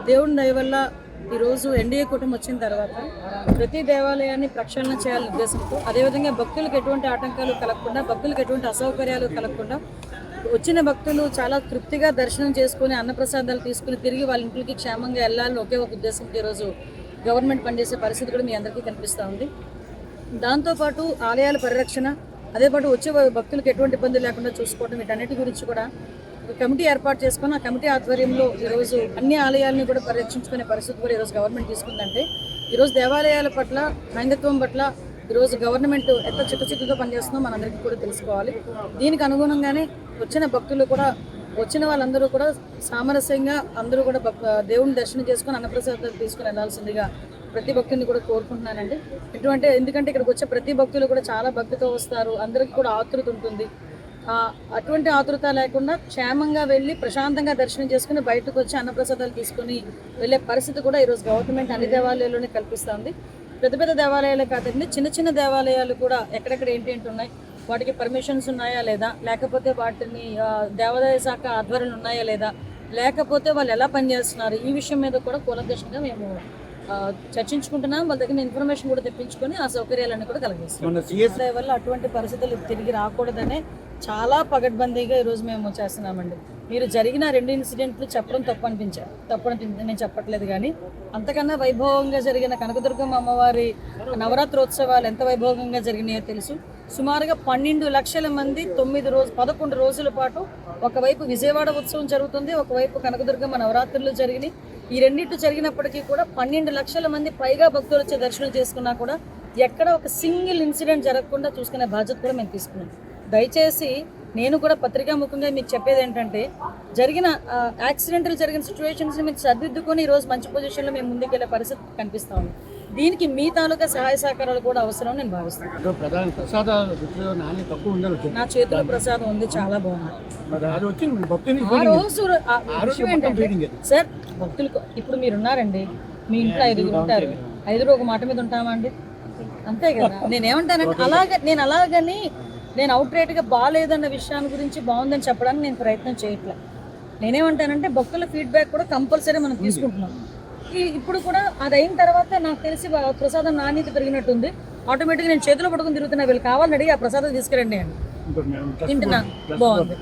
దేవుని దయ వల్ల ఈరోజు ఎన్డీఏ కూటమి వచ్చిన తర్వాత ప్రతి దేవాలయాన్ని ప్రక్షాళన చేయాలనే ఉద్దేశంతో, అదేవిధంగా భక్తులకు ఎటువంటి ఆటంకాలు కలగకుండా, భక్తులకు ఎటువంటి అసౌకర్యాలు కలగకుండా, వచ్చిన భక్తులు చాలా తృప్తిగా దర్శనం చేసుకుని అన్నప్రసాదాలు తీసుకుని తిరిగి వాళ్ళ ఇంటికి క్షేమంగా వెళ్ళాలని ఒకే ఒక ఉద్దేశంతో ఈరోజు గవర్నమెంట్ పనిచేసే పరిస్థితి కూడా మీ అందరికీ కనిపిస్తూ ఉంది. దాంతోపాటు ఆలయాల పరిరక్షణ, అదేపాటు వచ్చే భక్తులకు ఎటువంటి ఇబ్బంది లేకుండా చూసుకోవడం, వీటన్నిటి గురించి కూడా ఒక కమిటీ ఏర్పాటు చేసుకుని ఆ కమిటీ ఆధ్వర్యంలో ఈరోజు అన్ని ఆలయాలను కూడా పరిరక్షించుకునే పరిస్థితి కూడా ఈరోజు గవర్నమెంట్ తీసుకుందంటే, ఈరోజు దేవాలయాల పట్ల, హైందత్వం పట్ల ఈరోజు గవర్నమెంట్ ఎంత చిత్తశుద్ధితో పనిచేస్తుందో మనందరికీ కూడా తెలుసుకోవాలి. దీనికి అనుగుణంగానే వచ్చిన భక్తులు కూడా, వచ్చిన వాళ్ళందరూ కూడా సామరస్యంగా అందరూ కూడా దేవుని దర్శనం చేసుకుని అన్నప్రసాదాలు తీసుకుని వెళ్ళాల్సిందిగా ప్రతి భక్తుని కూడా కోరుకుంటున్నానండి. ఎందుకంటే ఇక్కడికి వచ్చే ప్రతి భక్తులు కూడా చాలా భక్తితో వస్తారు, అందరికీ కూడా ఆతృత ఉంటుంది. అటువంటి ఆతృత లేకుండా క్షేమంగా వెళ్ళి ప్రశాంతంగా దర్శనం చేసుకుని బయటకు వచ్చి అన్నప్రసాదాలు తీసుకుని వెళ్ళే పరిస్థితి కూడా ఈరోజు గవర్నమెంట్ అన్ని దేవాలయాల్లోనే కల్పిస్తుంది. పెద్ద పెద్ద దేవాలయాలే కాదండి, చిన్న చిన్న దేవాలయాలు కూడా ఎక్కడెక్కడ ఏంటి ఉన్నాయి, వాటికి పర్మిషన్స్ ఉన్నాయా లేదా, లేకపోతే వాటిని దేవాదాయ శాఖ ఆధ్వర్యాలు ఉన్నాయా లేదా, లేకపోతే వాళ్ళు ఎలా పనిచేస్తున్నారు, ఈ విషయం మీద కూడా కూలంకషంగా మేము చర్చించుకుంటున్నాం. వాళ్ళ దగ్గర ఇన్ఫర్మేషన్ కూడా తెప్పించుకొని ఆ సౌకర్యాలన్నీ కూడా కలిగిస్తాం. వల్ల అటువంటి పరిస్థితులు తిరిగి రాకూడదనే చాలా పగడ్బందీగా ఈరోజు మేము చేస్తున్నామండి. మీరు జరిగిన 2 ఇన్సిడెంట్లు చెప్పడం తప్పని నేను చెప్పట్లేదు, కానీ అంతకన్నా వైభవంగా జరిగిన కనకదుర్గమ్మ అమ్మవారి నవరాత్రోత్సవాలు ఎంత వైభవంగా జరిగినాయో తెలుసు. సుమారుగా 12 లక్షల మంది 11 రోజుల పాటు ఒకవైపు విజయవాడ ఉత్సవం జరుగుతుంది, ఒకవైపు కనకదుర్గమ్మ నవరాత్రులు జరిగినాయి. ఈ రెండింటి జరిగినప్పటికీ కూడా 12 లక్షల మంది పైగా భక్తులు వచ్చే దర్శనం చేసుకున్నా కూడా ఎక్కడ ఒక సింగిల్ ఇన్సిడెంట్ జరగకుండా చూసుకునే బాధ్యత కూడా మేము తీసుకున్నాం. దయచేసి నేను కూడా పత్రికాముఖంగా మీకు చెప్పేది ఏంటంటే, యాక్సిడెంటల్ జరిగిన సిచ్యువేషన్స్ని మీరు సర్దిద్దుకొని ఈరోజు మంచి పొజిషన్లో మేము ముందుకెళ్ళే పరిస్థితి కనిపిస్తా ఉంది. దీనికి మీ తాలూకా సహాయ సహకారాలు కూడా అవసరం నేను భావిస్తాను. నా చేతిలో ప్రసాదం ఉంది, చాలా బాగుంది. సార్, భక్తులు ఇప్పుడు మీరు ఉన్నారండి, మీ ఇంట్లో 5 ఉంటారు, 5 ఒక మాట మీద ఉంటామా అండి? అంతే కదా. నేనేమంటానంటే అలాగని నేను అవుట్ రైట్గా బాగాలేదన్న విషయాన్ని గురించి బాగుందని చెప్పడానికి నేను ప్రయత్నం చేయట్లే. నేనేమంటానంటే భక్తుల ఫీడ్బ్యాక్ కూడా కంపల్సరీ మనం తీసుకుంటున్నాం. ఇప్పుడు కూడా అది అయిన తర్వాత నాకు తెలిసి ప్రసాదం నాణ్యత పెరిగినట్టుంది. ఆటోమేటిక్గా నేను చేతిలో పట్టుకుని తిరుగుతున్నా, వీళ్ళు కావాలని అడిగి ఆ ప్రసాదం తీసుకురండి అని తింటున్నా, బాగుంది.